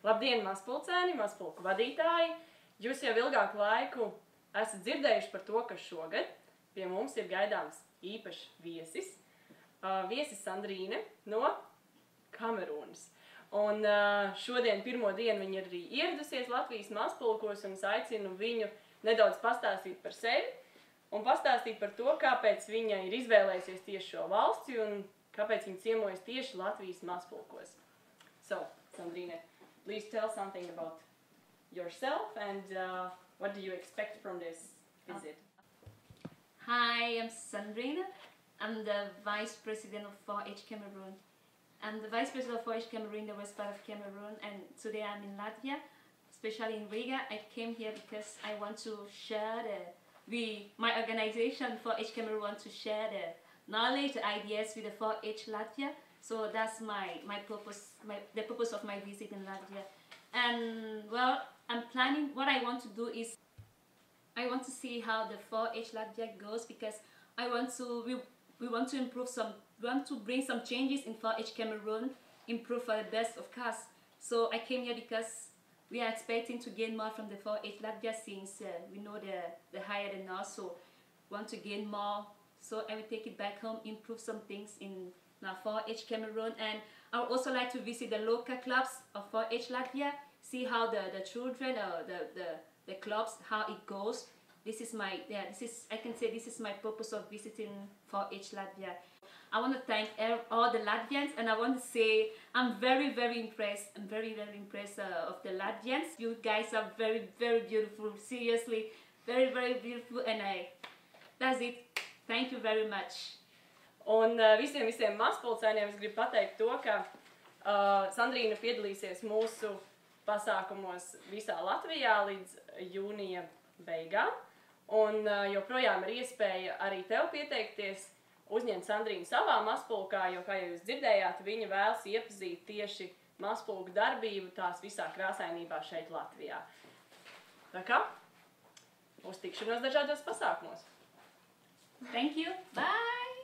Labdien, mazpulcēni, mazpulku vadītāji! Jūs jau ilgāku laiku esat dzirdējuši par to, ka šogad pie mums ir gaidāms īpašs viesis. Viesis Sandrīne no Kamerūnas. Un šodien pirmo dienu viņa ir arī ieradusies Latvijas mazpulkos, un es aicinu viņu nedaudz pastāstīt par sevi un pastāstīt par to, kāpēc viņa ir izvēlējusies tieši šo valsti un kāpēc viņa ciemojas tieši Latvijas mazpulkos. So, Sandrīne, please tell something about yourself and what do you expect from this visit? Hi, I'm Sandrine. I'm the Vice President of 4H Cameroon. I'm the Vice President of 4H Cameroon, the west part of Cameroon, and today I'm in Latvia, especially in Riga. I came here because I want to share my organization 4H Cameroon want to share the knowledge, the ideas with the 4H Latvia. So that's my purpose, the purpose of my visit in Latvia. And well, I'm planning, what I want to do is, I want to see how the 4H Latvia goes because I want to, we want to improve we want to bring some changes in 4H Cameroon, improve for the best of course. So I came here because we are expecting to gain more from the 4H Latvia since we know the higher than us, so want to gain more. So I will take it back home, improve some things in now 4H Cameroon, and I would also like to visit the local clubs of 4H Latvia, see how the children or the clubs, how it goes. This is my, I can say this is my purpose of visiting 4H Latvia. I want to thank all the Latvians, and I want to say I'm very, very impressed. I'm very, very impressed of the Latvians. You guys are very, very beautiful. Seriously, very, very beautiful, and that's it. Thank you very much. Un visiem mazpulcēniem es gribu pateikt to, ka Sandrīna piedalīsies mūsu pasākumos visā Latvijā līdz jūnija beigām. Un joprojām ir iespēja arī tev pieteikties, uzņemt Sandrīnu savā mazpulkā, jo, kā jūs dzirdējāt, viņa vēlas iepazīt tieši mazpulku darbību tās visā krāsainībā šeit Latvijā. Tā kā, uz tikšanos dažādos pasākumos. Thank you. Bye!